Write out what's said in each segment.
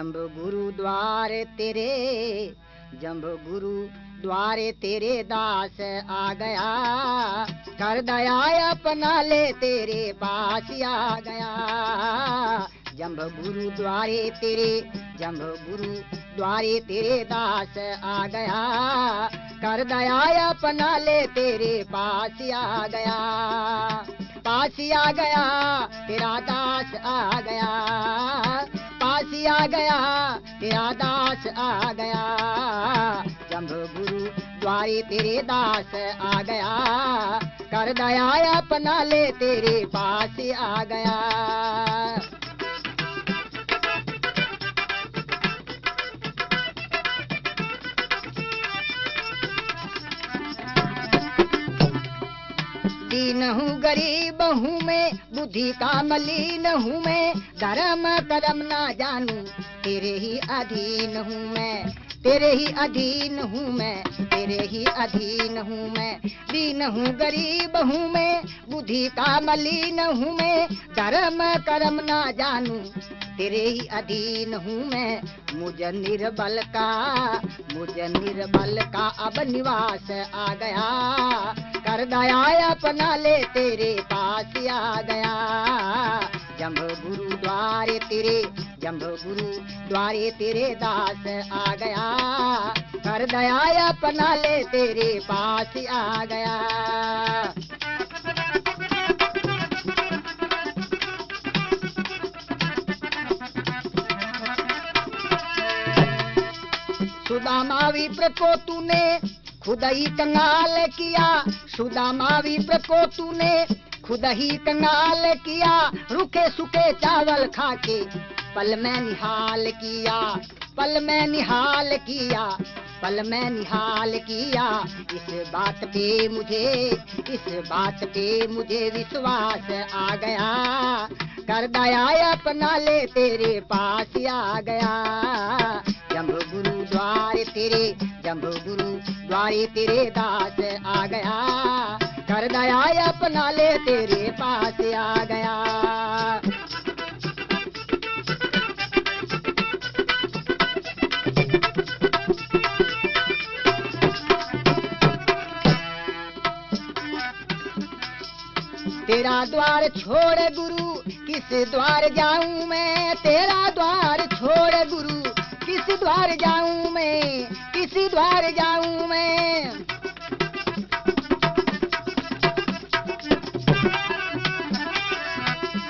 जम्ब गुरु द्वारे तेरे, जम्ब गुरु द्वारे तेरे दास आ गया, कर दया अपना ले तेरे पास आ गया। जम्ब गुरु द्वारे तेरे, जम्ब गुरु द्वारे तेरे दास आ गया, कर दया अपना ले तेरे पास आ गया। पास आ गया तेरा दास आ गया, पास आ गया तेरा दास आ गया। जम्ब गुरु द्वारे तेरे दास आ गया, कर दया अपना ले तेरे पास आ गया। दीन हूँ गरीब हूँ मैं, बुद्धि का मलिन हूँ मैं, धर्म कर्म ना जानू, तेरे ही अधीन हूँ मैं, तेरे ही अधीन हूँ मैं, तेरे ही अधीन हूँ मैं। दीन हूँ गरीब हूँ मैं, बुद्धि का मलिन हूँ मैं, धर्म कर्म ना जानू, तेरे ही अधीन हूँ मैं। मुझ निर्बल का, मुझ निर्बल का अब निवास आ गया, कर दया अपना ले तेरे पास आ गया। जम्ब गुरु द्वारे तेरे, जम्ब गुरु द्वारे तेरे दास आ गया, कर दया अपना ले तेरे पास आ गया। सुदामा विप्र को तूने खुद ही कंगाल किया, सुदामा विप्र को तूने खुद ही कंगाल किया, रुखे सूखे चावल खाके पल में निहाल किया, पल में निहाल किया, पल में निहाल किया। इस बात पे मुझे, इस बात पे मुझे विश्वास आ गया, कर दया अपना ले तेरे पास आ गया। जम्ब गुरु द्वारे तेरे, जम्ब गुरु द्वारे तेरे दास आ गया, कर दया अपना ले तेरे पास आ गया। तेरा द्वार छोड़ गुरु किस द्वार जाऊं मैं, तेरा द्वार छोड़ गुरु किस द्वार जाऊं मैं, किस द्वार जाऊं मैं।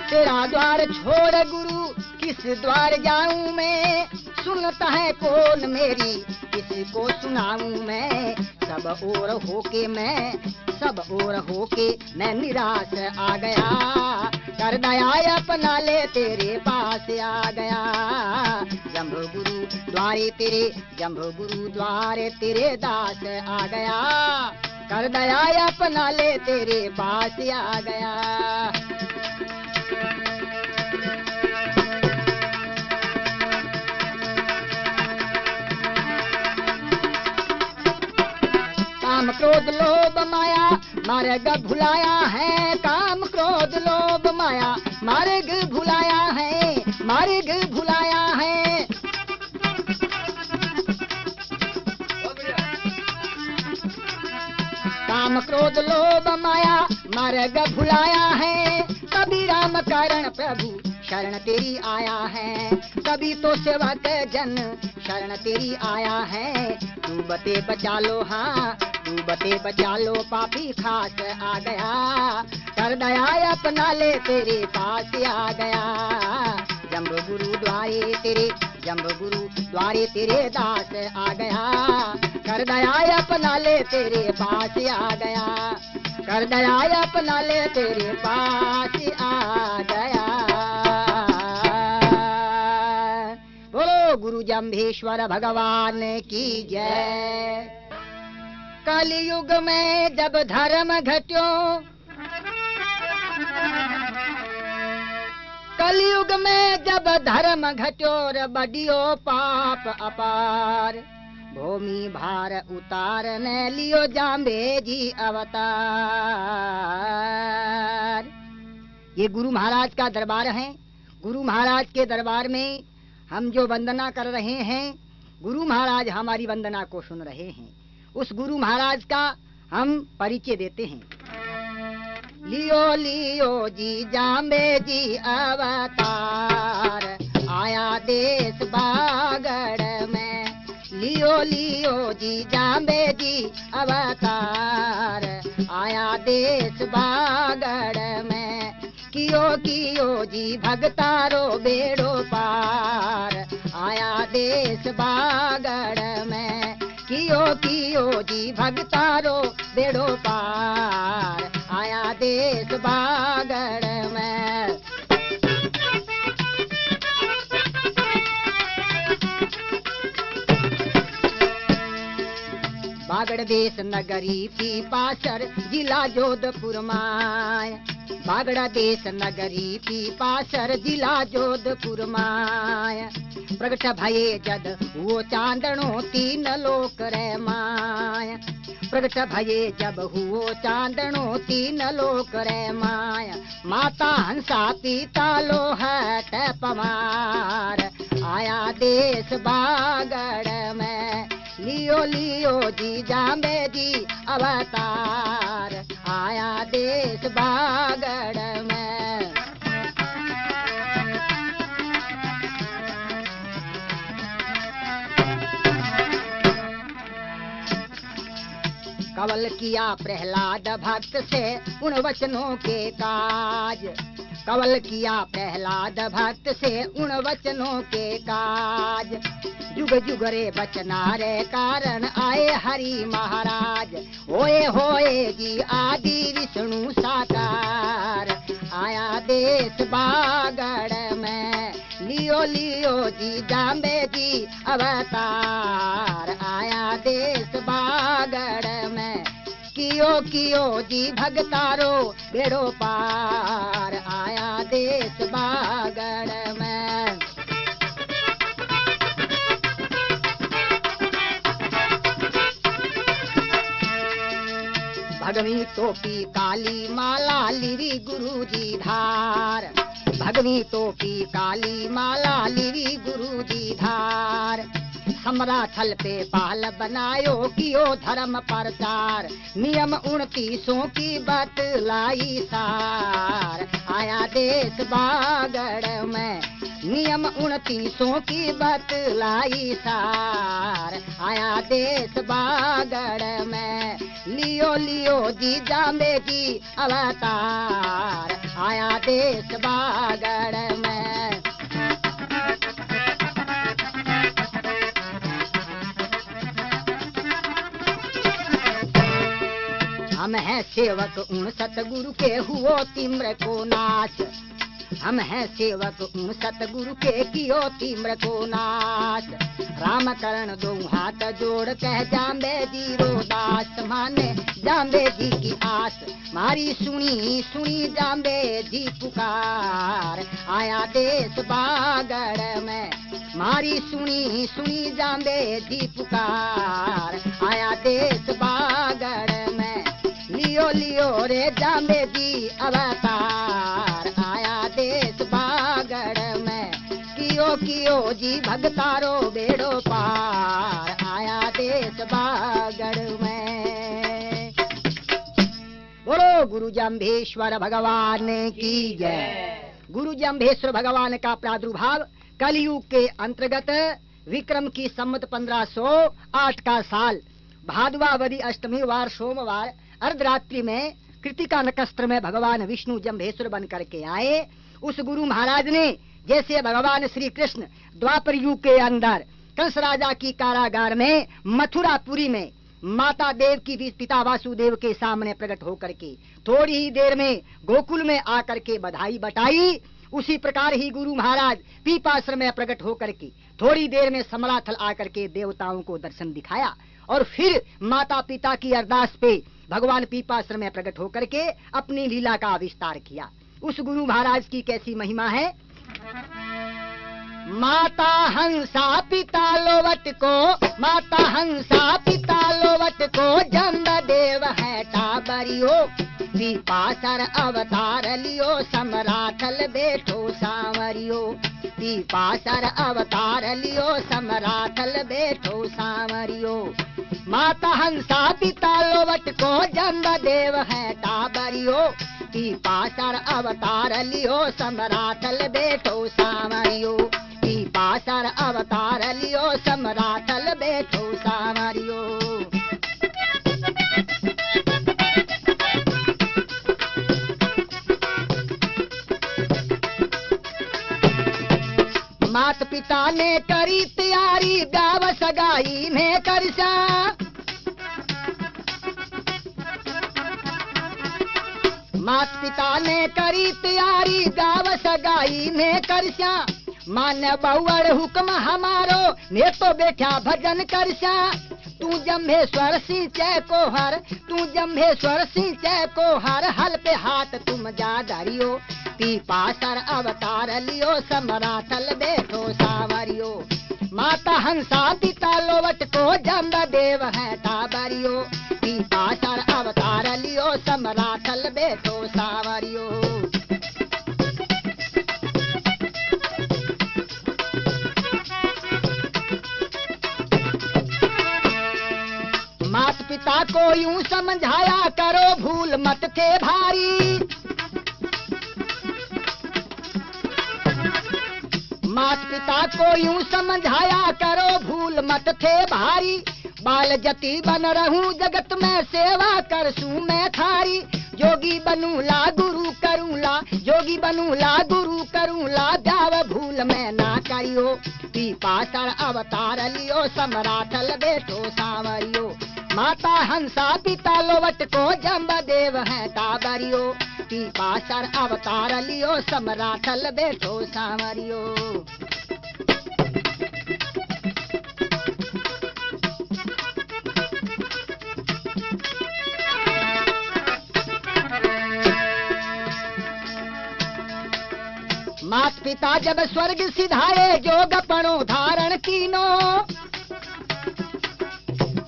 तेरा द्वार छोड़ गुरु किस द्वार जाऊं मैं, सुनता है कौन मेरी किसको सुनाऊं मैं। सब ओर होके मैं, सब ओर होके मैं निराश आ गया, कर दया अपना ले तेरे पास आ गया। जम्ब गुरु द्वारे तेरे, जम्ब गुरु द्वारे तेरे दास आ गया, कर दया अपना ले तेरे पास आ गया। काम क्रोध लोभ माया मार्ग भुलाया है, काम क्रोध लोभ माया मार्ग भुलाया है, मार्ग भुलाया है। काम क्रोध लोभ माया मार्ग भुलाया है, कभी राम कारण प्रभु शरण तेरी आया है, कभी तो सेवक जन शरण तेरी आया है। डूबते बचा लो, हाँ डूबते बचा लो, पापी खास आ गया, कर दया अपना ले तेरे पास आ गया। जम्ब गुरु द्वारे तेरे, जम्ब गुरु द्वारे तेरे दास आ गया, कर दया अपना ले तेरे पास आ गया, कर दया अपना ले तेरे पास आ गया। बोलो गुरु जम्भेश्वर भगवान की जय। कलयुग में जब धर्म घट्यो, कलयुग में जब धर्म घट्यो रे बडियो पाप अपार, भूमि भार उतारने लियो जाम्बे जी अवतार। ये गुरु महाराज का दरबार है। गुरु महाराज के दरबार में हम जो वंदना कर रहे हैं, गुरु महाराज हमारी वंदना को सुन रहे हैं। उस गुरु महाराज का हम परिचय देते हैं। लियो लियो जी जाम्बे जी अवतार, आया देश बागड़ में। लियो लियो जी जाम्बे जी अवतार, आया देश बागड़ में। कियो कियो जी भगतारो बेड़ो पार, आया देश बागड़ में। कियो कियो जी भगतारो बेड़ो पार, आया देश बागड़ में। बागड़ देश नगरी पीपासर जिला जोधपुर माय। बागड़ा देश नगरी पीपासर जिला जोधपुर माय। प्रगट भये जद हुओ चांदनो तीन लोक रे माय। प्रगट भये जब हुओ चांदनो तीन लोक रे माय। माता हंसा पिता लोहट पवार, आया देश बागड़ में। लियो लियो जी जाम्बे जी अवतार, आया देश बागड़ में। कवल किया प्रहलाद भक्त से उन वचनों के काज। कवल किया प्रहलाद भक्त से उन वचनों के काज। जुग जुग रे बचना रे कारण आए हरि महाराज। होए होए जी आदि विष्णु साकार, आया देश बागड़ में। लियो लियो जी जाम्बे जी अवतार, आया देश बागड़ में। कियो कियो जी भगतारो बेड़ो पार, आया देश बागड़ में। भगवी टोपी काली माला लिरी गुरु जी धार। भगवी टोपी काली माला लिरी गुरु जी धार। हमरा थल पे पाल बनायो कियो धर्म प्रचार। नियम 29 की बतलाई सार, आया देश बागड़ में। नियम 29 की बतलाई सार, आया देश बागड़ में। लियो लियो जी जाम्बे जी अवतार, आया देश बागड़ में। हम हैं सेवक उन सतगुरु के हुओ तिम्र को नाश। हम हैं सेवक उन सतगुरु के कियो तिम्र को नाश। राम करण दो हाथ जोड़ कह जाम्बे जी रो दास। माने जाम्बे जी की आस, मारी सुनी सुनी जाम्बे जी पुकार, आया देश बागड़ में। मारी सुनी सुनी जाम्बे जी पुकार, आया देश बागड़ में। लियो लियो रे जाम्बे जी अवतार, आया देश बागड़ में। कियो कियो जी भगतारो बेड़ो पार, आया देश बागड़ में। बोलो गुरु जम्भेश्वर भगवान की जय। गुरु जम्भेश्वर भगवान का प्रादुर्भाव कलयुग के अंतर्गत विक्रम की संवत 1508 का साल भादवावदी अष्टमी वार सोमवार अर्धरात्रि में कृतिका नक्षत्र में भगवान विष्णु जम्भेश्वर बन करके आए। उस गुरु महाराज ने जैसे भगवान श्री कृष्ण द्वापर युग के अंदर कंस राजा की कारागार में मथुरापुरी में माता देव की पिता वासुदेव के सामने प्रकट होकर के थोड़ी ही देर में गोकुल में आकर के बधाई बटाई, उसी प्रकार ही गुरु महाराज पीपाश्रम में प्रकट होकर के थोड़ी देर में समराथल आकर के देवताओं को दर्शन दिखाया और फिर माता पिता की अरदास पे भगवान पीपाश्रम में प्रकट होकर के अपनी लीला का विस्तार किया। उस गुरु महाराज की कैसी महिमा है। माता हंसा पिता लोवट को, माता हंसा पिता लोवट को, जम्ब देव है टाबरियो, पीपासर अवतार लियो, समराथल बैठो सांवरियो, पासर अवतार लियो समराथल बैठो सांवरियो। माता हंसा पिता लोवट को जम्ब देव है टाबरियो। पासर अवतार लियो समराथल बैठो सांवरियो। पासर अवतार लियो समराथल बैठो सांवरियो। मात पिता ने करी तैयारी ब्याह सगाई में करसा। मात पिता ने करी तैयारी ब्याह सगाई में करसा। मान बहुअड़ हुक्म हमारो ने तो बैठा भजन करसा। तू जम्भेश्वर सिंचय को हर, तू जम्भेश्वर सिंचय को हर, हल पे हाथ तुम जा धरियो। पासर अवतार लियो समराथल बैठो सांवरियो। माता हंसा पिता लोवट को जम्ब देव है टाबरियो। पासर अवतार लियो समराथल बैठो सांवरियो। माता पिता को यूं समझाया करो भूल मत थे भारी। माता पिता को यूं समझाया करो भूल मत थे भारी। बाल जति बन रहूं जगत में सेवा करसूं मैं थारी। जोगी बनूला गुरु करूंला, जोगी बनूला गुरु करूंला, ब्याह भूल मैं ना करियो। पासर अवतार लियो समराथल बैठो सांवरियो। माता हंसा पिता लोवट को जम्ब देव है टाबरियो। पासर अवतार लियो समराथल बैठो सांवरियो। मात पिता जब स्वर्ग सिधाए जोगपणो धारण कीनो।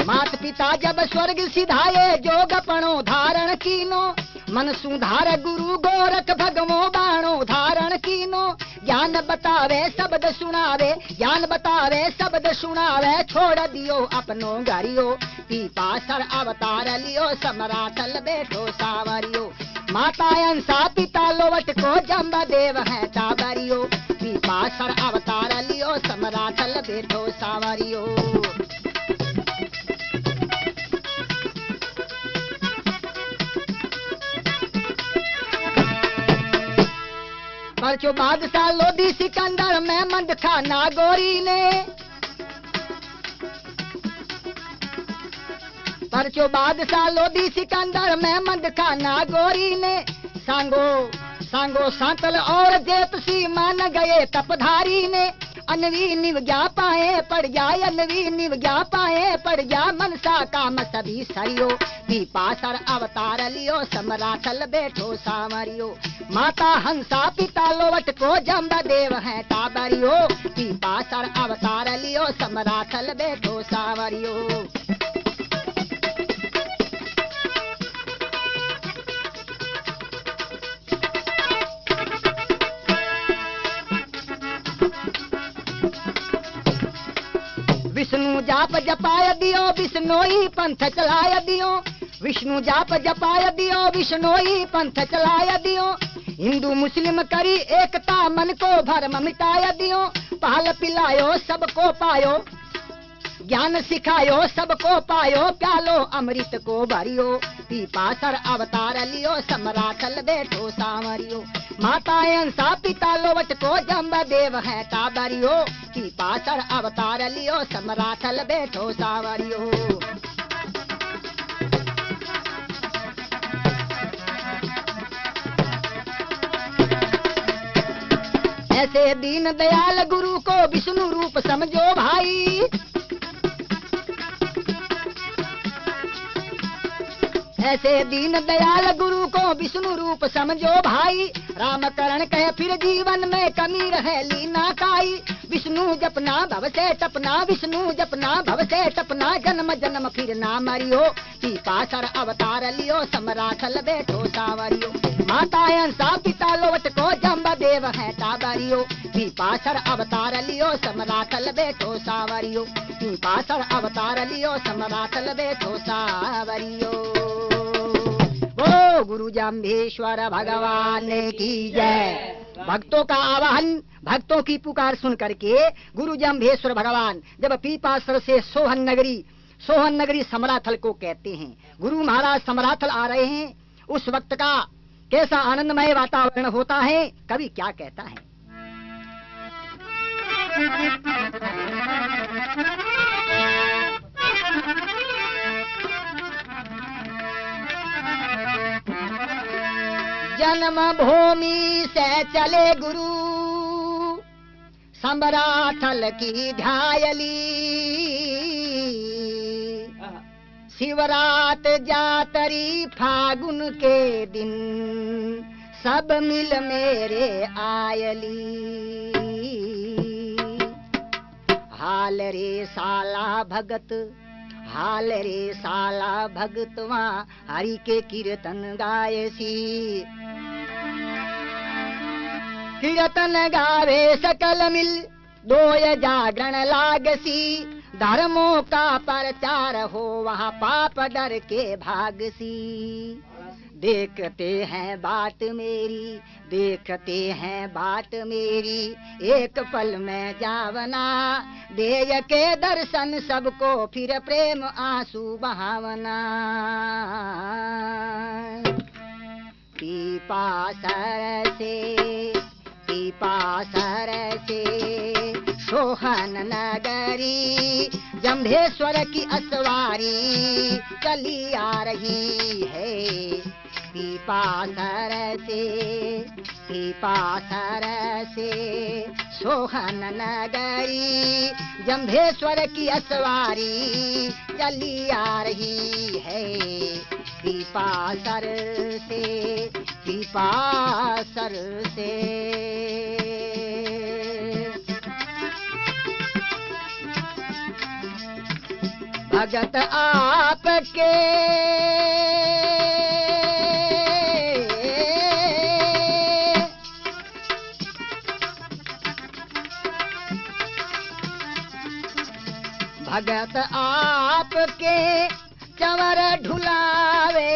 मात पिता जब स्वर्ग सिधाए जोगपणो धारण कीनो। मन सुधार गुरु गोरख भगवो बाणो धारण कीनो। ज्ञान बतावे शब्द सुनावे, ज्ञान बतावे शब्द सुनावे, छोड़ दियो अपनो घरियो। पासर अवतार लियो समराथल बैठो सांवरियो। माता हंसा पिता लोवट को जम्ब देव है टाबरियो। पासर अवतार लियो समराथल बैठो सांवरियो। परचो बादशाह लोधी सिकंदर में मंद खाना गोरी ने। परचो बादशाह लोधी सिकंदर में मंद खाना गोरी ने। सांगो सांगो सांतल और जेतसी मान गए तपधारी ने। अनवी निवज्ञा पाए पड़ जाए, अनवी निवज्ञा पाए पड़ जा, मनसा काम सभी सरियो। पासर अवतार लियो समराथल बैठो सांवरियो। माता हंसा पिता लोवट को जम्ब देव है टाबरियो। पासर अवतार लियो समराथल बैठो सांवरियो। विष्णु जाप जपाय दियो, विष्णोई पंथ चलाय दियो। विष्णु जाप जपाय दियो, विष्णोई पंथ चलाय दियो। हिंदू मुस्लिम करी एकता मन को भरम मिटाय दियो। पाल पिलायो सबको पायो, ज्ञान सिखायो सबको पायो, प्यालो अमृत को भरियो। पासर अवतार लियो समराथल बैठो सांवरियो। माता हंसा पिता लोवट को जम्ब देव है टाबरियो। पासर अवतार लियो समराथल बैठो सांवरियो। ऐसे दीन दयाल गुरु को विष्णु रूप समझो भाई। ऐसे दीन दयाल गुरु को विष्णु रूप समझो भाई। राम करण कहे फिर जीवन में कमी रहे लीना काई। विष्णु जपना भव से टपना, विष्णु जपना भव से टपना, जन्म जन्म फिर ना मरियो। पासर अवतार लियो समराथल बैठो सांवरियो। माता हंसा पिता लोवट को जम्ब देव देव है टाबरियो, पीपासर अवतार लियो समराथल बैठो सावरियो, पीपासर अवतार लियो समराथल बैठो सावरियो। वो गुरु जाम्भेश्वर भगवान की जय। भक्तों का आवाहन, भक्तों की पुकार सुन करके गुरु जाम्भेश्वर भगवान जब पीपासर से सोहन नगरी समराथल को कहते हैं, गुरु महाराज समराथल आ रहे हैं, उस वक्त का कैसा आनंदमय वातावरण होता है। कवि क्या कहता है, जन्म भूमि से चले गुरु समराथल की ध्यायली, शिवरात जातरी फागुन के दिन सब मिल मेरे आयली। हाल रे साला भगत, हाल रे साला भगत वहाँ हरि के कीर्तन गायसी, कीर्तन गावे सकल मिल दोय जागरण लागसी, धर्मों का प्रचार हो वहाँ पाप डर के भागसी। देखते हैं बात मेरी, देखते हैं बात मेरी, एक पल में जावना, देय के दर्शन सबको फिर प्रेम आंसू बहावना। पीपासर से सोहन नगरी जम्भेश्वर की असवारी चली आ रही है। पीपासर से सोहन नगरी जम्भेश्वर की असवारी चली आ रही है। पीपासर से भगत आपके भगत आपके चंवर ढुलावे,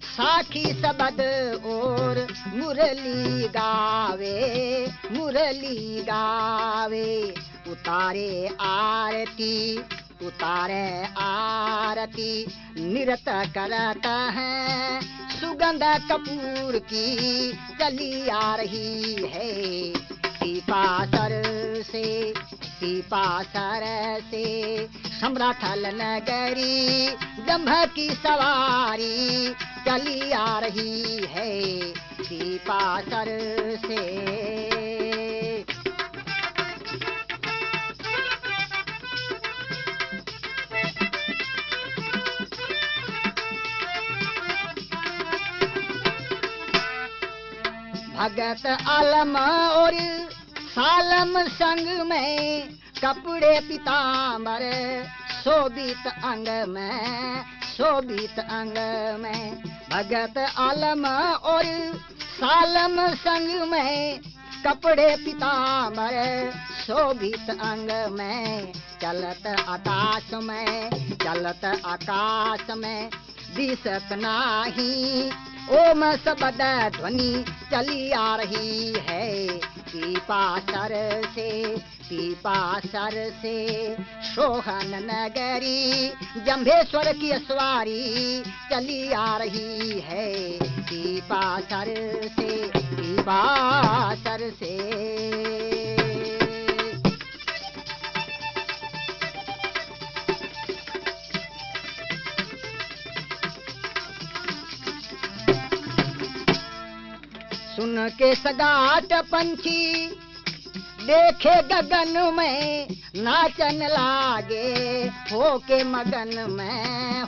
साखी सबद और मुरली गावे, उतारे आरती निरत करता है, सुगंध कपूर की चली आ रही है। पीपासर से समराथल नगरी जम्भ की सवारी चली आ रही है। पीपासर से भगत आलम और सालम संग में, कपड़े पीताम्बर शोभित अंग में, भगत आलम और सालम संग में, कपड़े पीताम्बर शोभित अंग में, चलत आकाश में दिसत नाही, ओम सबद ध्वनि चली आ रही है। पीपासर से सोहन नगरी जम्भेश्वर की सवारी चली आ रही है। पीपासर से सुन के सगाट पंछी देखे गगन में, नाचन लागे हो के मगन में,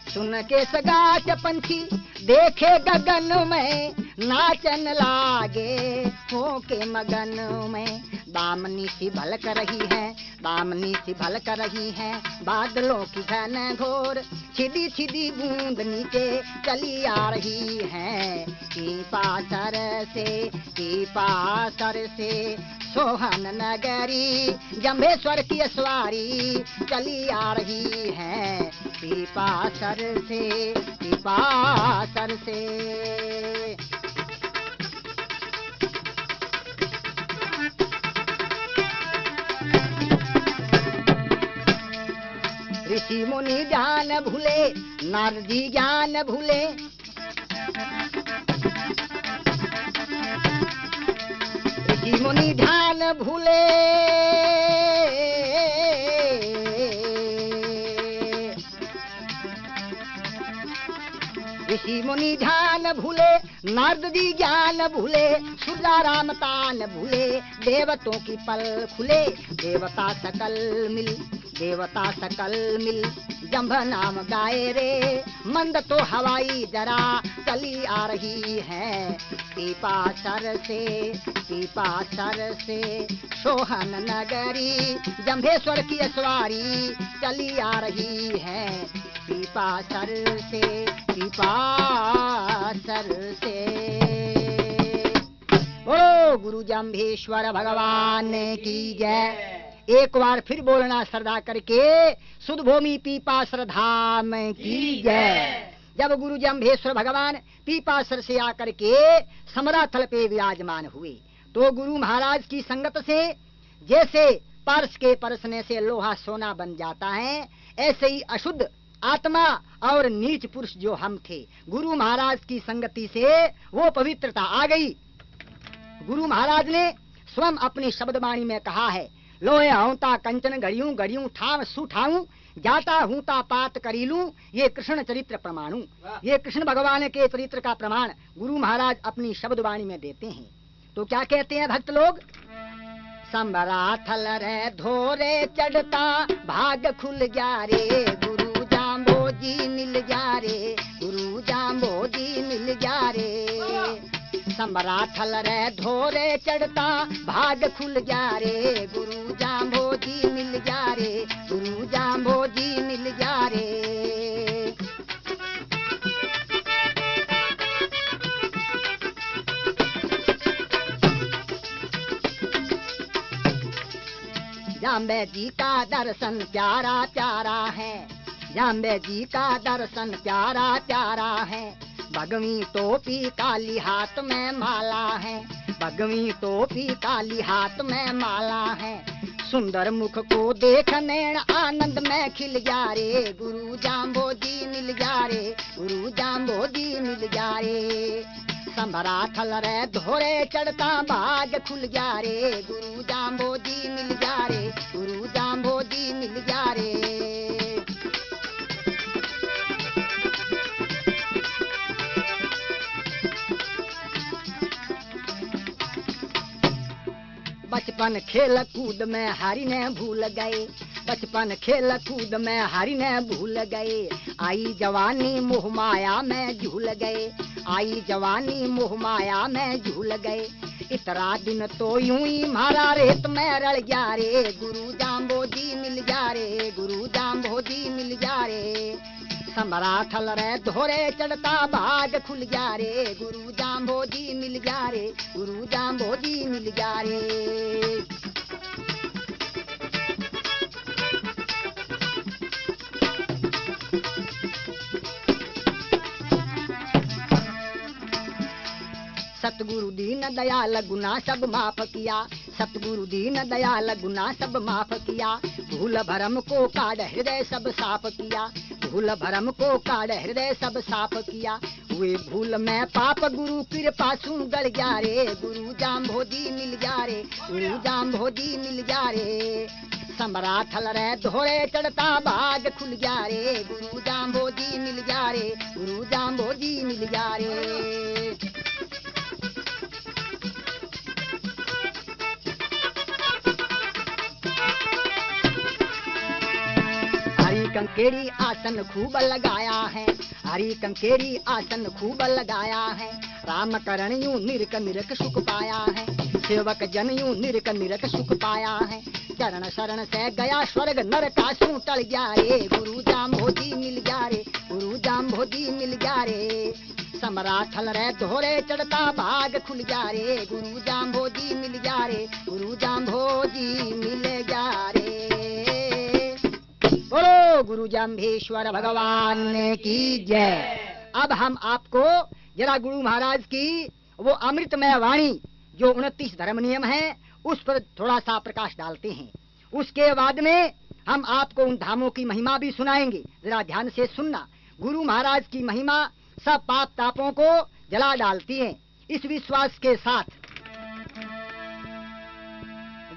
सुन के सगाट पंछी देखे गगन में, नाचन लागे हो के मगन में, दामनी सी भलक रही है, दामनी सी भलक रही है, बादलों की घन घोर, छिदी छिदी बूंद नीचे चली आ रही है। पीपासर से सोहन नगरी, जम्भेश्वर की सवारी चली आ रही है। पीपासर से ऋषि मुनि ध्यान भूले, नारदी ज्ञान भूले, ऋषि मुनि ध्यान भूले, ऋषि मुनि ध्यान भूले, नारद जी ज्ञान भूले, सूर्या राम तान भूले, देवतों की पल खुले, देवता सकल मिल जंभ नाम गाए रे, मंद तो हवाई जरा चली आ रही है। पीपासर से सोहन नगरी, जम्भेश्वर की सवारी चली आ रही है। पीपासर से बोलो गुरु जम्भेश्वर भगवान की जय। एक बार फिर बोलना श्रद्धा करके, सुध भूमि पीपासर धाम की जय। जब गुरु जम्भेश्वर भगवान पीपासर से आकर के समराथल पे विराजमान हुए, तो गुरु महाराज की संगत से जैसे पारस के परसने से लोहा सोना बन जाता है, ऐसे ही अशुद्ध आत्मा और नीच पुरुष जो हम थे, गुरु महाराज की संगति से वो पवित्रता आ गई। गुरु महाराज ने स्वयं अपनी शब्दवाणी में कहा है, लोहे हूता कंचन घड़ियूं घड़ियूं ठाव सुठाऊं, जाता हूता पात करी लूं, ये कृष्ण चरित्र प्रमाणु। ये कृष्ण भगवान के चरित्र का प्रमाण गुरु महाराज अपनी शब्दवाणी में देते हैं। तो क्या कहते हैं भक्त लोग? संबराथल रे धोरे चढ़ता, भाग खुल गया रे, गुरु जाम्बोजी मिल गया रे, गुरु जाम्बोजी मिल गया रे। संबराथल रे धोरे चढ़ता, भाग खुल गया रे, गुरु जाम्बोजी मिल गया रे, गुरु जाम्बोजी मिल गया रे। जाम्बे जी का दर्शन प्यारा प्यारा है, जाम्बे जी का दर्शन प्यारा प्यारा है। भगवी टोपी काली हाथ में माला है, भगवी टोपी काली हाथ में माला है। सुंदर मुख को देख नैन आनंद में खिल गया रे, गुरु जाम्बोजी मिल गया रे, गुरु जाम्बोजी मिल गया रे। संभराथल रे धोरे चढ़ता, भाग खुल गया रे, गुरु जाम्बोजी मिल गया रे, गुरु जाम्बोजी मिल गया रे। बचपन खेल कूद में हरि ने भूल गए, बचपन खेल कूद में हरि ने भूल गए। आई जवानी मोह माया में झूल गए, आई जवानी मोह माया में झूल गए। इतना दिन तो यूं ही मारा रेत में रल गया रे, गुरु जाम्बोजी मिल गया रे, गुरु जाम्बोजी मिल गया रे। संबराथल रे धोरे चढ़ता, भाग खुल गया रे, गुरु जाम्बोजी मिल गया रे, गुरु जाम्बोजी मिल गया रे। सतगुरु दीन दयाल गुना सब माफ किया, सतगुरु दीन दयाल गुना सब माफ किया। भूल भरम को काढ़ हृदय सब साफ किया, भूल भरम को काढ़ हृदय सब साफ किया। हुए भूल में पाप गुरु कृपा सु गड़ गया रे, गुरु जाम्बोजी मिल गया रे, गुरु जाम्बोजी मिल गया रे। संबराथल रे धोरे चढ़ता, भाग खुल गया रे, गुरु जाम्बोजी मिल गया रे, गुरु जाम्बोजी मिल गया रे। हरी कंकेरी आसन खूब लगाया है, हरी कंकेरी आसन खूब लगाया है। राम करण यूं निरक निरक सुख पाया है, सेवक जन यूं निरक निरक सुख पाया है। चरण शरण से गया स्वर्ग नरकासु टल गया रे, गुरु जाम्भोजी मिल गया रे, गुरु जाम्भोजी मिल गया रे। समराथल रे दोहरे चढ़ता भाग खुल गया रे, गुरु जाम्भोजी मिल गया रे, गुरु जाम्भोजी मिल गया रे। बोलो गुरु जाम्भेश्वर भगवान की जय। अब हम आपको जरा गुरु महाराज की वो अमृतमय वाणी जो 29 धर्म नियम है उस पर थोड़ा सा प्रकाश डालते हैं। उसके बाद में हम आपको उन धामों की महिमा भी सुनाएंगे, जरा ध्यान से सुनना। गुरु महाराज की महिमा सब पाप तापों को जला डालती है, इस विश्वास के साथ।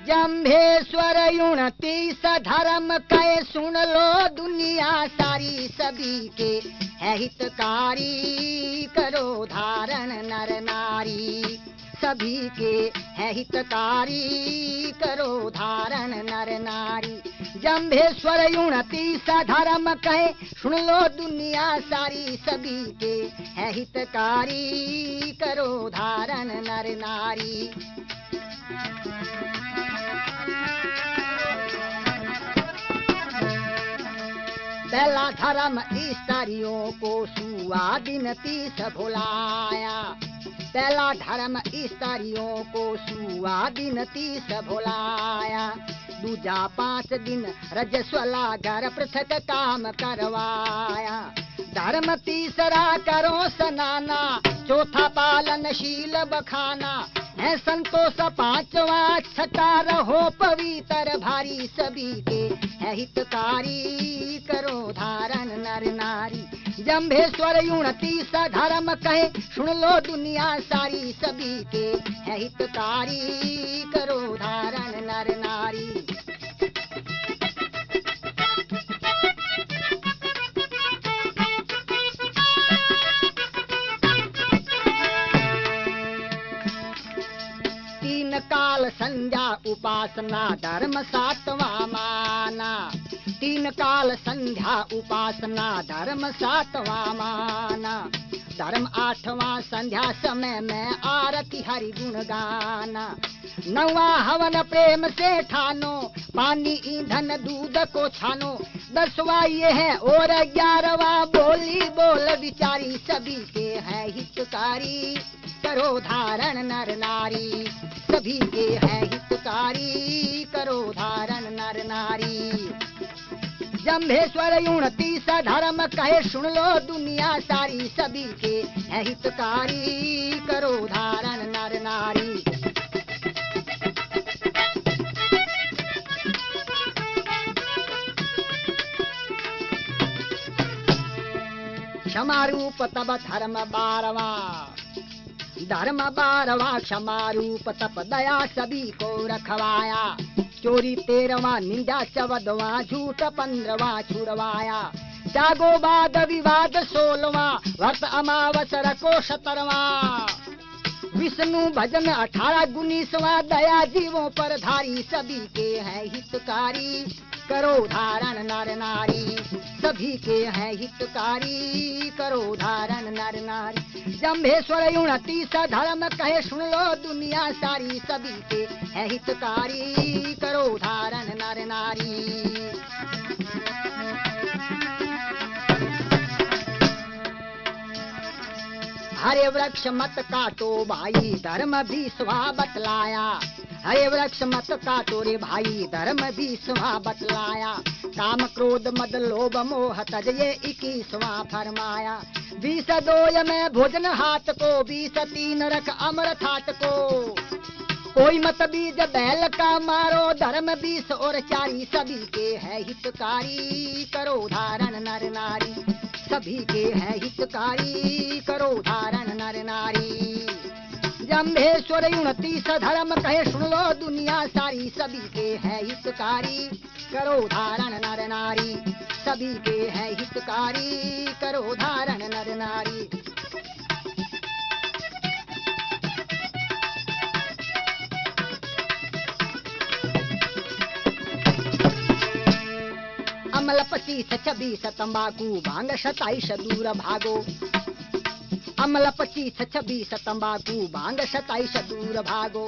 जम्भेश्वर 29 धर्म कहे सुन लो दुनिया सारी, सभी के है हितकारी करो धारण नर नारी, सभी के है हितकारी करो धारण नर नारी। जम्भेश्वर 29 धर्म कहे सुन लो दुनिया सारी, सभी के है हितकारी करो धारण नर नारी। पहला धर्म स्त्रियों को सुहागिन 30 भुलाया, पहला धर्म स्त्रियों को सुहागिन 30 भुलाया। दूजा 5 दिन रजस्वला घर पृथक काम करवाया। धर्म तीसरा करो सनाना, चौथा पालनशील बखाना है संतोष। 5वां छठा रहो पवित्र भारी, सभी के है हितकारी करो धारण नर नारी। जम्भेश्वर 29 धर्म कहे सुन लो दुनिया सारी, सभी के है हितकारी करो धारण नर नारी। काल संध्या उपासना धर्म 7वां माना, 3 काल संध्या उपासना धर्म 7वां माना। धर्म 8वां संध्या समय में आरती हरि गुण गाना। 9वां हवन प्रेम से ठानो, पानी ईंधन दूध को छानो। 10वां ये है और 11वां बोली बोल विचारी, सभी के है हितकारी करो धारण नर नारी, सभी के है हितकारी करो धारण नर नारी। जम्भेश्वर 29 धर्म कहे सुन लो दुनिया सारी, सभी के है हितकारी करो धारण नर नारी। क्षमा रूप तब धर्म 12वां, धर्म 12वां क्षमा रूप तप दया सभी को रखवाया। चोरी 13वां निंदा 14वां झूठ 15वां छुड़वाया। त्यागो वाद विवाद 16वां व्रत अमावस रखो 17वां। विष्णु भजन 18 19वां दया जीवों पर धारी, सभी के है हितकारी करो धारण नर नारी, सभी के है हितकारी करो धारण नर नारी। जम्भेश्वर 29 धर्म कहे सुन लो दुनिया सारी, सभी के है हितकारी करो धारण नर नारी। हरे वृक्ष मत काटो भाई धर्म 20वां बतलाया, हरे वृक्ष मत काटो रे भाई धर्म 20वां बतलाया। काम क्रोध मद लोभ मोह तज ये 21वां फरमाया। 20 2 में भोजन हाथ को, 20 3 रख अमर थाट को। कोई मत बीज बैल का मारो, धर्म 20 और 4 सभी के है हितकारी करो धारण नर नारी, सभी के है हितकारी करो धारण नर नारी। जम्भेश्वर 29 धर्म कहे सुन लो दुनिया सारी, सभी के है हितकारी करो धारण नर नारी, सभी के है हितकारी करो धारण नर नारी। अमल 25 26 तंबाकू भांग 27 दूर भागो। अमल 25 26 तंबाकू भांग 27 दूर भागो।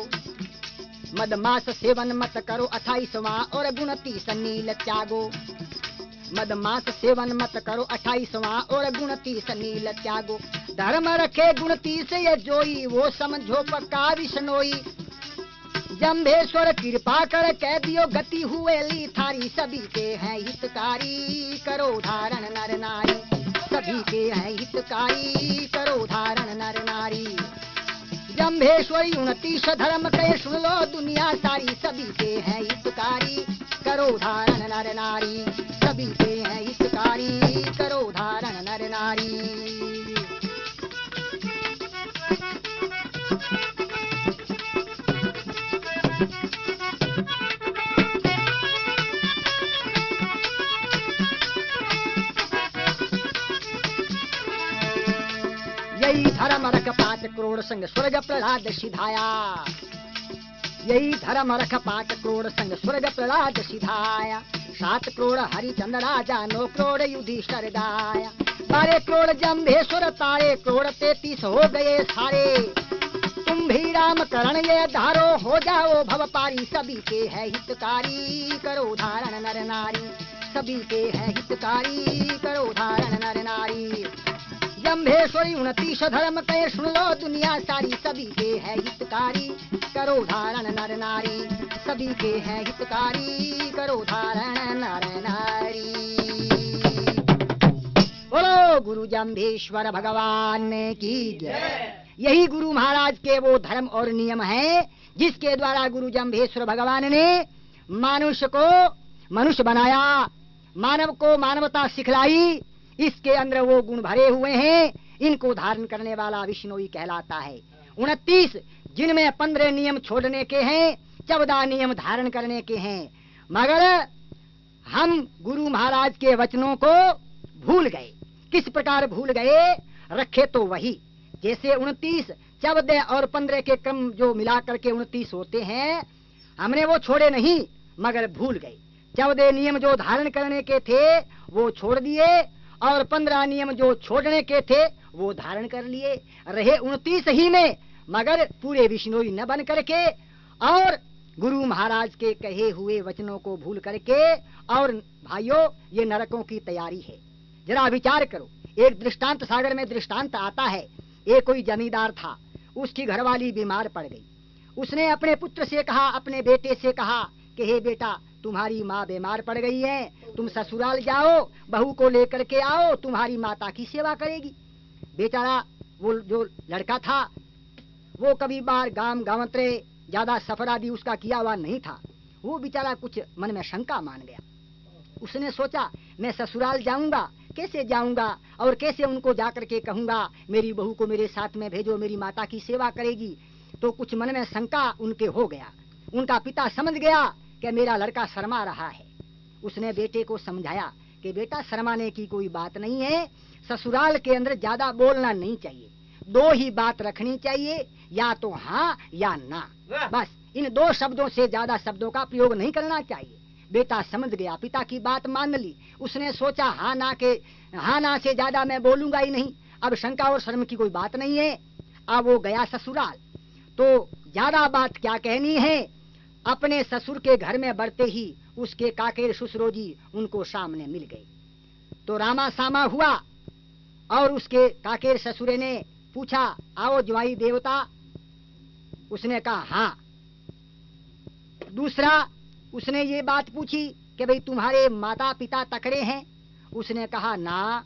मदमास सेवन मत करो 28वां और 29 नील त्यागो। मदमास सेवन मत करो 28वां और 29 नील त्यागो। धर्म रखे 29 ये जोई वो समझो पक्का विष्णोई। जम्भेश्वर कृपा कर कह दियो गति हुए ली थारी। सभी के हैं हितकारी करो धारण नर नारी। सभी के हैं हितकारी करो धारण नर नारी। जम्भेश्वरी 29 धर्म कहे सुन लो दुनिया सारी। सभी के हैं हितकारी करो धारण नर नारी। सभी के हैं हितकारी करो धारण नर नारी। यही धर्म रख 5 करोड़ संग स्वर्ग प्रहलाद सिधाया। यही धर्म रख 5 करोड़ संग स्वर्ग प्रहलाद सिधाया। 7 करोड़ हरिचंद्र राजा 9 करोड़ युधिष्ठिर दाया। 12 करोड़ जम्भेश्वर तारे करोड़ 33 हो गए सारे। तुम भी राम करण ये धारो हो जाओ भव पारी। सभी के है हितकारी करो धारण नर नारी। सभी के है हितकारी करो धारण नर नारी। जम्भेश्वरी 29 धर्म कहे सुन लो दुनिया सारी। सभी के है हितकारी करो धारण नर नारी। सभी के है हितकारी करो धारण नर नारी। बोलो गुरु जम्भेश्वर भगवान की जय। यही गुरु महाराज के वो धर्म और नियम है जिसके द्वारा गुरु जम्भेश्वर भगवान ने मनुष्य को मनुष्य बनाया, मानव को मानवता सिखलाई। इसके अंदर वो गुण भरे हुए हैं। इनको धारण करने वाला विष्णोई कहलाता है। 29 जिनमें 15 नियम छोड़ने के हैं, 14 नियम धारण करने के हैं। मगर हम गुरु महाराज के वचनों को भूल गए। किस प्रकार भूल गए? रखे तो वही जैसे 29 14 और 15 के क्रम जो मिला करके 29 होते हैं, हमने वो छोड़े नहीं मगर भूल गए। 14 नियम जो धारण करने के थे वो छोड़ दिए और 15 नियम जो छोड़ने के थे वो धारण कर लिए। रहे 29 ही में मगर पूरे विष्णोई न बन करके और गुरु महाराज के कहे हुए वचनों को भूल करके। और भाइयों, ये नरकों की तैयारी है। जरा विचार करो। एक दृष्टांत सागर में दृष्टांत आता है। एक कोई जमींदार था, उसकी घरवाली बीमार पड़ गई। उसने अपने पुत्र से कहा, अपने बेटे से कहा कि हे बेटा, तुम्हारी माँ बीमार पड़ गई है, तुम ससुराल जाओ, बहू को लेकर के आओ, तुम्हारी माता की सेवा करेगी। बेचारा वो जो लड़का था वो कभी बार गांवतरे ज्यादा सफर आदि उसका किया हुआ नहीं था। वो बेचारा कुछ मन में शंका मान गया। उसने सोचा मैं ससुराल जाऊंगा, कैसे जाऊंगा और कैसे उनको जाकर के कहूंगा मेरी बहू को मेरे साथ में भेजो, मेरी माता की सेवा करेगी। तो कुछ मन में शंका उनके हो गया। उनका पिता समझ गया कि मेरा लड़का शर्मा रहा है। उसने बेटे को समझाया कि बेटा, शर्माने की कोई बात नहीं है। ससुराल के अंदर ज्यादा बोलना नहीं चाहिए, 2 ही बात रखनी चाहिए, या तो हाँ या ना। बस इन 2 शब्दों से ज्यादा शब्दों का प्रयोग नहीं करना चाहिए। बेटा समझ गया, पिता की बात मान ली। उसने सोचा हाँ ना से ज्यादा मैं बोलूंगा ही नहीं। अब शंका और शर्म की कोई बात नहीं है। अब वो गया ससुराल। तो ज्यादा बात क्या कहनी है। अपने ससुर के घर में बढ़ते ही उसके काकेर ससुरो जी उनको सामने मिल गए। तो रामा सामा हुआ और उसके काकेर ससुरे ने पूछा, आओ ज्वाई देवता। उसने कहा हाँ। दूसरा उसने ये बात पूछी कि भाई तुम्हारे माता पिता तकड़े हैं। उसने कहा ना।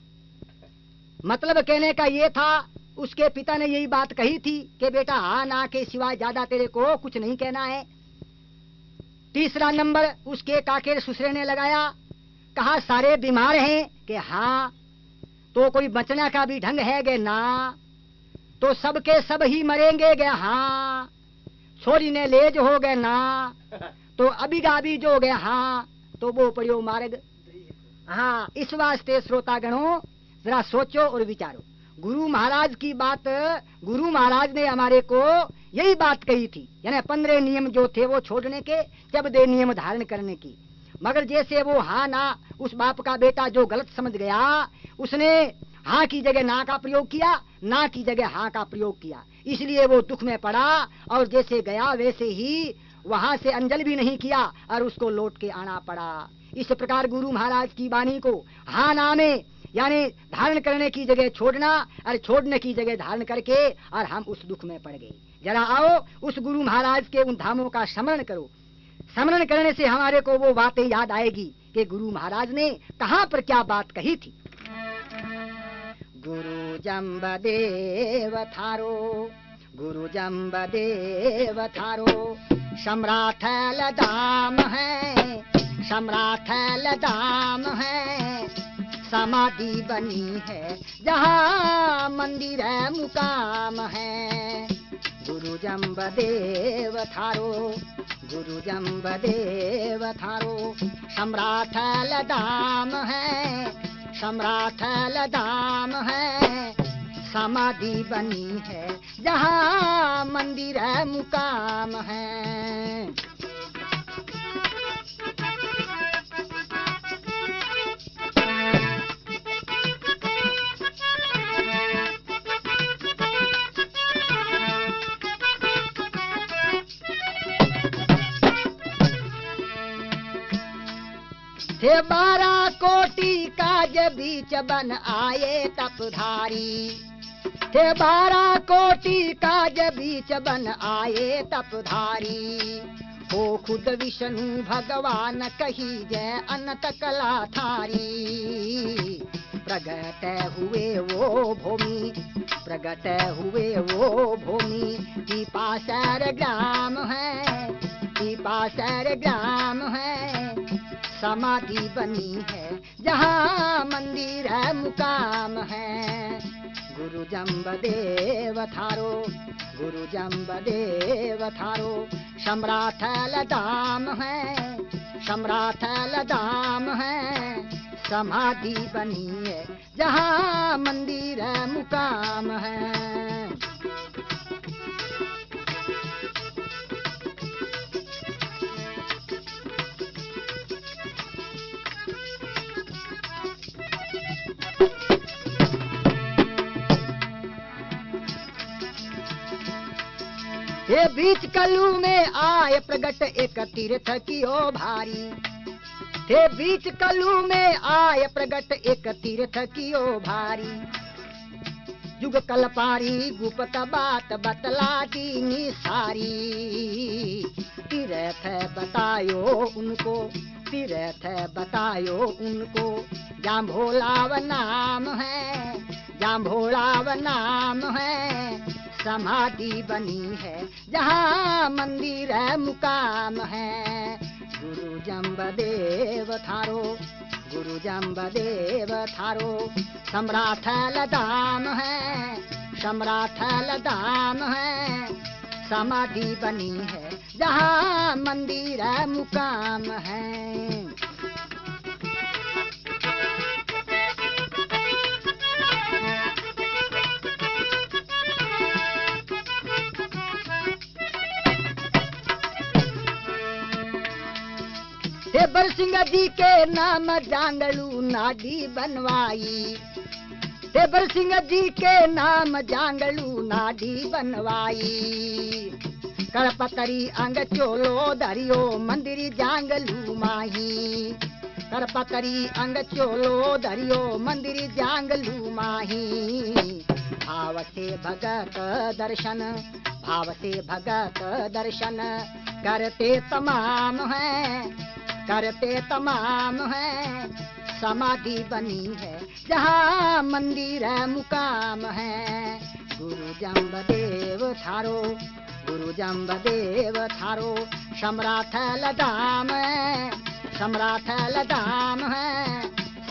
मतलब कहने का ये था, उसके पिता ने यही बात कही थी कि बेटा हाँ ना के सिवाय ज्यादा तेरे को कुछ नहीं कहना है। तीसरा नंबर उसके काकेर ससुरे ने लगाया, कहा सारे बीमार हैं कि हाँ। तो कोई बचने का भी ढंग है गे ना। तो सबके सब ही मरेंगे गे हाँ। छोरी ने लेज हो गए ना। तो अबिगा भी जो गए हाँ। तो वो पड़ियो मार्ग। हाँ, इस वास्ते श्रोतागणों जरा सोचो और विचारो। गुरु महाराज की बात, गुरु महाराज ने हमारे को यही बात कही थी, यानी 15 नियम जो थे वो छोड़ने के, 14 नियम धारण करने की। मगर जैसे वो हाँ ना, उस बाप का बेटा जो गलत समझ गया, उसने हाँ की जगह ना का प्रयोग किया। ना की जगह हाँ का प्रयोग किया, इसलिए वो दुख में पड़ा और जैसे गया वैसे ही वहां से अंजल भी नहीं किया और उसको लौट के आना पड़ा। इस प्रकार गुरु महाराज की वाणी को हाँ ना में यानी धारण करने की जगह छोड़ना और छोड़ने की जगह धारण करके और हम उस दुख में पड़ गए। जरा आओ उस गुरु महाराज के उन धामों का स्मरण करो। स्मरण करने से हमारे को वो बातें याद आएगी कि गुरु महाराज ने कहाँ पर क्या बात कही थी। गुरु जम्बदेव थारो, गुरु जम्बदेव थारो, सम्राट लदाम है, सम्राट लदाम है, समाधि बनी है जहाँ मंदिर है मुकाम है। गुरु जम्बदेव थारो, गुरु जम्बदेव थारो, सम्राट लदाम है, सम्राट लदाम है, समाधि बनी है जहाँ मंदिर है मुकाम है। थे 12 कोटि काज बीच बन आए तपधारी, थे 12 कोटि काज बीच बन आए तपधारी, हो खुद विष्णु भगवान कही जय अनंत कला थारी। प्रगट हुए वो भूमि, प्रगट हुए वो भूमि, दीपासर ग्राम है, दीपासर ग्राम है, समाधि बनी है जहाँ मंदिर है मुकाम है। गुरु जम्बदेव थारो, गुरु जम्बदेव थारो, सम्राट लदाम है, सम्राट लदाम है, समाधि बनी है जहाँ मंदिर है मुकाम है। ये बीच कलू में आय प्रगट एक तीर्थ की ओ भारी, हे बीच कलू में आय प्रगट एक तीर्थ की ओ भारी, युग कलपारी गुप्त बात बतला दी सारी। तीर्थ बतायो उनको, तीर्थ बतायो उनको, जाम्भोलाव नाम है, जाम्भोलाव नाम है, समाधि बनी है जहाँ मंदिर है मुकाम है। गुरु जम्बदेव थारो, गुरु जम्बदेव थारो, सम्राट लदाम है, सम्राट लदाम है, समाधि बनी है जहाँ मंदिर है मुकाम है। हे बरसिंह जी के नाम जांगलू नाडी बनवाई, हे बरसिंह जी के नाम जांगलू नाडी बनवाई, करपतरी अंग चोलो धरियो मंदिर जांगलू माही, करपतरी अंग चोलो धरियो मंदिर जांगलू माही। भाव से भगत दर्शन, भाव से भगत दर्शन करते तमाम है, करते तमाम है, समाधि बनी है जहाँ मंदिर है मुकाम है। गुरु जम्बदेव थारो, गुरु जम्बदेव थारो, सम्राट लदाम है, सम्राट लदाम है,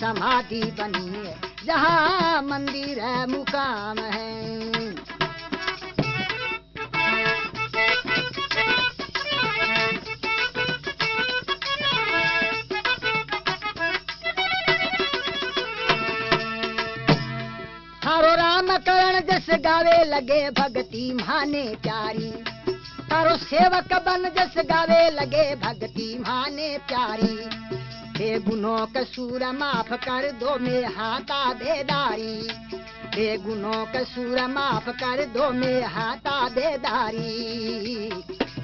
समाधि बनी है जहाँ मंदिर है मुकाम है। थारो राम करण जस गावे लगे भगति माने प्यारी, तारो सेवक बन जस गावे लगे भगति माने प्यारी। हे गुनों कसूर माफ कर दो में हाथा बेदारी, बेगुनों के सूर माफ कर दो मेरा ताबेदारी।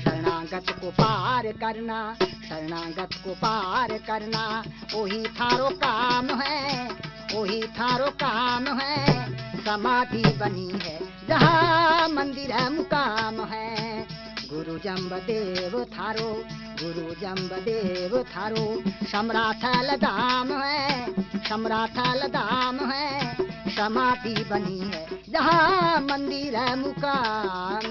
शरणागत को पार करना, शरणागत को पार करना, वही थारो काम है, वही थारो काम है। समाधि बनी है जहाँ मंदिर है मुकाम है। गुरु जम्बदेव थारो, गुरु जम्बदेव थारो, समराथल धाम है, समराथल धाम है। समाधि बनी है जहाँ मंदिर है मुकाम